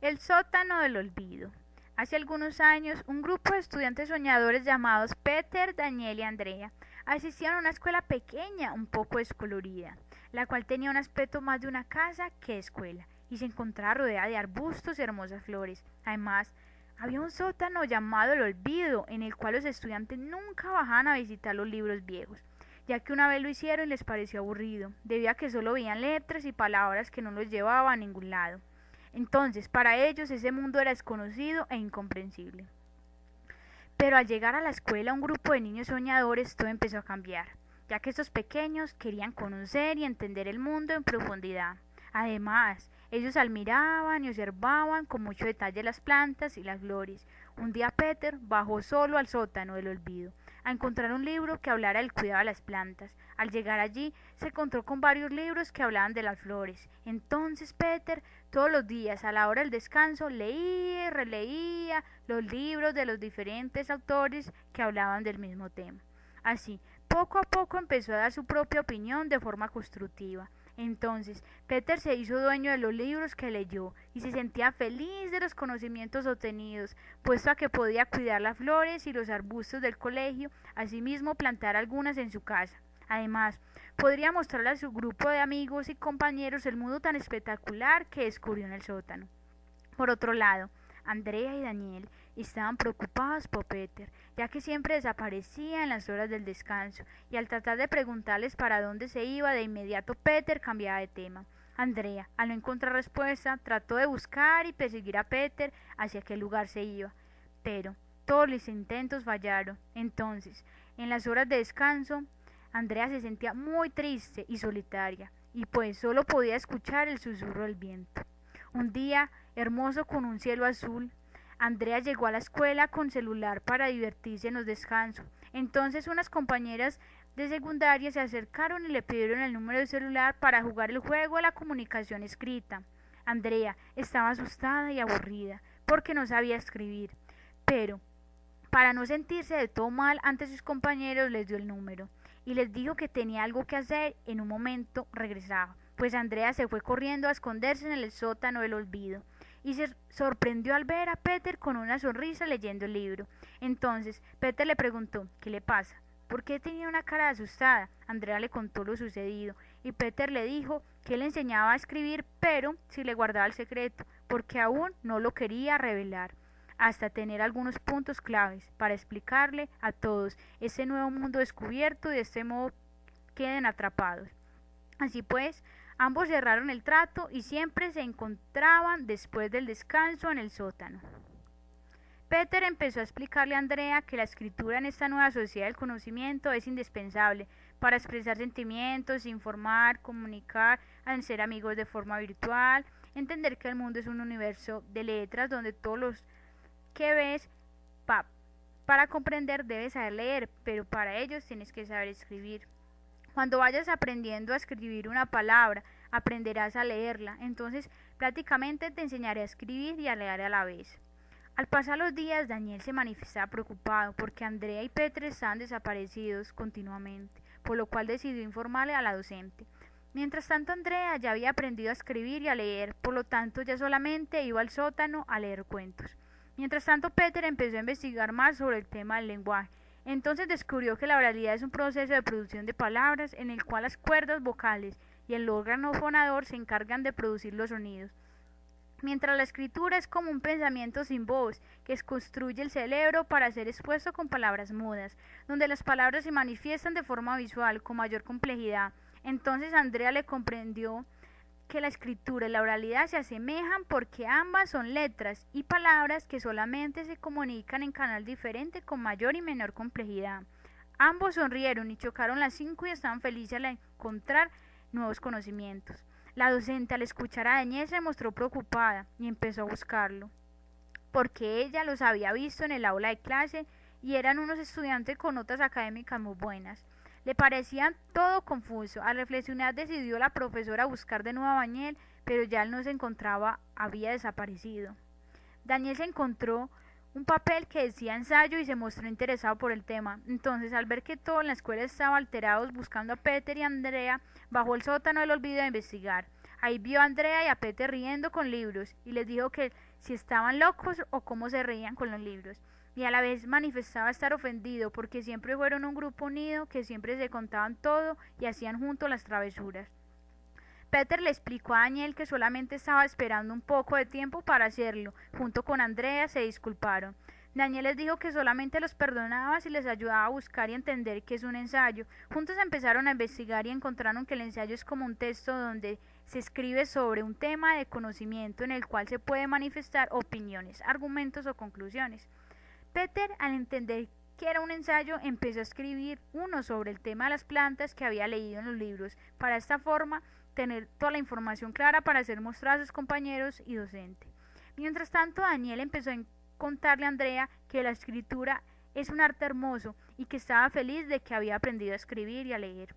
El sótano del olvido. Hace algunos años, un grupo de estudiantes soñadores llamados Peter, Daniel y Andrea asistían a una escuela pequeña, un poco descolorida, la cual tenía un aspecto más de una casa que escuela, y se encontraba rodeada de arbustos y hermosas flores. Además, había un sótano llamado el olvido, en el cual los estudiantes nunca bajaban a visitar los libros viejos, ya que una vez lo hicieron y les pareció aburrido, debido a que solo veían letras y palabras que no los llevaban a ningún lado. Entonces, para ellos ese mundo era desconocido e incomprensible. Pero al llegar a la escuela un grupo de niños soñadores todo empezó a cambiar, ya que estos pequeños querían conocer y entender el mundo en profundidad. Además, ellos admiraban y observaban con mucho detalle las plantas y las flores. Un día Peter bajó solo al sótano del olvido, a encontrar un libro que hablara del cuidado de las plantas. Al llegar allí, se encontró con varios libros que hablaban de las flores. Entonces Peter, todos los días, a la hora del descanso, leía y releía los libros de los diferentes autores que hablaban del mismo tema. Así, poco a poco empezó a dar su propia opinión de forma constructiva. Entonces, Peter se hizo dueño de los libros que leyó y se sentía feliz de los conocimientos obtenidos, puesto a que podía cuidar las flores y los arbustos del colegio, asimismo plantar algunas en su casa. Además, podría mostrarle a su grupo de amigos y compañeros el mundo tan espectacular que descubrió en el sótano. Por otro lado, Andrea y Daniel estaban preocupados por Peter, ya que siempre desaparecía en las horas del descanso, y al tratar de preguntarles para dónde se iba, de inmediato Peter cambiaba de tema. Andrea, al no encontrar respuesta, trató de buscar y perseguir a Peter hacia qué lugar se iba, pero todos los intentos fallaron. Entonces, en las horas de descanso, Andrea se sentía muy triste y solitaria, y pues solo podía escuchar el susurro del viento. Un día hermoso con un cielo azul, Andrea llegó a la escuela con celular para divertirse en los descansos. Entonces unas compañeras de secundaria se acercaron y le pidieron el número de celular para jugar el juego de la comunicación escrita. Andrea estaba asustada y aburrida porque no sabía escribir, pero para no sentirse de todo mal ante sus compañeros les dio el número y les dijo que tenía algo que hacer. En un momento regresaba, pues Andrea se fue corriendo a esconderse en el sótano del olvido y se sorprendió al ver a Peter con una sonrisa leyendo el libro. Entonces Peter le preguntó ¿qué le pasa? ¿Por qué tenía una cara asustada? Andrea le contó lo sucedido y Peter le dijo que él le enseñaba a escribir, pero si le guardaba el secreto, porque aún no lo quería revelar, hasta tener algunos puntos claves para explicarle a todos ese nuevo mundo descubierto y de este modo queden atrapados. Así pues, ambos cerraron el trato y siempre se encontraban después del descanso en el sótano. Peter empezó a explicarle a Andrea que la escritura en esta nueva sociedad del conocimiento es indispensable para expresar sentimientos, informar, comunicar, ser amigos de forma virtual, entender que el mundo es un universo de letras donde todos los que ves para comprender debes saber leer, pero para ellos tienes que saber escribir. Cuando vayas aprendiendo a escribir una palabra, aprenderás a leerla. Entonces, prácticamente te enseñaré a escribir y a leer a la vez. Al pasar los días, Daniel se manifestaba preocupado porque Andrea y Petre estaban desaparecidos continuamente, por lo cual decidió informarle a la docente. Mientras tanto, Andrea ya había aprendido a escribir y a leer, por lo tanto ya solamente iba al sótano a leer cuentos. Mientras tanto, Peter empezó a investigar más sobre el tema del lenguaje. Entonces descubrió que la oralidad es un proceso de producción de palabras en el cual las cuerdas vocales y el órgano fonador se encargan de producir los sonidos, mientras la escritura es como un pensamiento sin voz que construye el cerebro para ser expuesto con palabras mudas, donde las palabras se manifiestan de forma visual con mayor complejidad. Entonces Andrea le comprendió que la escritura y la oralidad se asemejan porque ambas son letras y palabras que solamente se comunican en canal diferente con mayor y menor complejidad. Ambos sonrieron y chocaron las 5 y estaban felices al encontrar nuevos conocimientos. La docente, al escuchar a Daniel, se mostró preocupada y empezó a buscarlo, porque ella los había visto en el aula de clase y eran unos estudiantes con notas académicas muy buenas. Le parecía todo confuso. Al reflexionar decidió la profesora buscar de nuevo a Daniel, pero ya él no se encontraba, había desaparecido. Daniel se encontró un papel que decía ensayo y se mostró interesado por el tema. Entonces, al ver que todo en la escuela estaba alterado buscando a Peter y Andrea, bajó al sótano del olvido a investigar. Ahí vio a Andrea y a Peter riendo con libros y les dijo que si estaban locos o cómo se reían con los libros. Y a la vez manifestaba estar ofendido porque siempre fueron un grupo unido, que siempre se contaban todo y hacían juntos las travesuras. Peter le explicó a Daniel que solamente estaba esperando un poco de tiempo para hacerlo. Junto con Andrea se disculparon. Daniel les dijo que solamente los perdonaba si les ayudaba a buscar y entender qué es un ensayo. Juntos empezaron a investigar y encontraron que el ensayo es como un texto donde se escribe sobre un tema de conocimiento en el cual se puede manifestar opiniones, argumentos o conclusiones. Peter, al entender que era un ensayo, empezó a escribir uno sobre el tema de las plantas que había leído en los libros, para esta forma tener toda la información clara para ser mostrada a sus compañeros y docente. Mientras tanto, Daniel empezó a contarle a Andrea que la escritura es un arte hermoso y que estaba feliz de que había aprendido a escribir y a leer.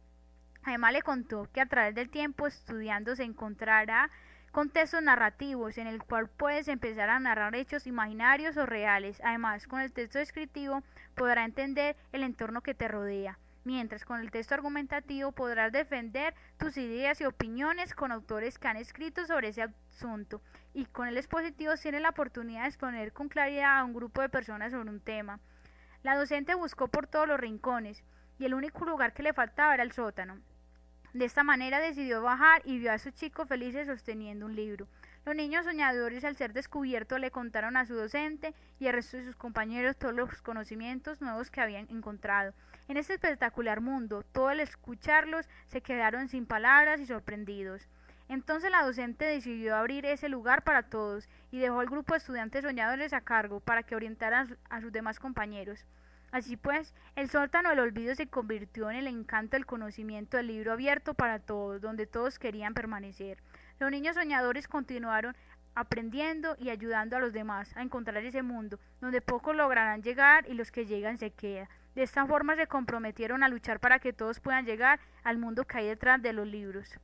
Además le contó que a través del tiempo estudiando se encontrará con textos narrativos en el cual puedes empezar a narrar hechos imaginarios o reales. Además, con el texto descriptivo podrá entender el entorno que te rodea, mientras con el texto argumentativo podrás defender tus ideas y opiniones con autores que han escrito sobre ese asunto, y con el expositivo tienes la oportunidad de exponer con claridad a un grupo de personas sobre un tema. La docente buscó por todos los rincones y el único lugar que le faltaba era el sótano. De esta manera decidió bajar y vio a sus chicos felices sosteniendo un libro. Los niños soñadores, al ser descubiertos, le contaron a su docente y al resto de sus compañeros todos los conocimientos nuevos que habían encontrado. En este espectacular mundo, todos al escucharlos se quedaron sin palabras y sorprendidos. Entonces la docente decidió abrir ese lugar para todos y dejó al grupo de estudiantes soñadores a cargo para que orientaran a sus demás compañeros. Así pues, el sótano del olvido se convirtió en el encanto del conocimiento del libro abierto para todos, donde todos querían permanecer. Los niños soñadores continuaron aprendiendo y ayudando a los demás a encontrar ese mundo, donde pocos lograrán llegar y los que llegan se quedan. De esta forma se comprometieron a luchar para que todos puedan llegar al mundo que hay detrás de los libros.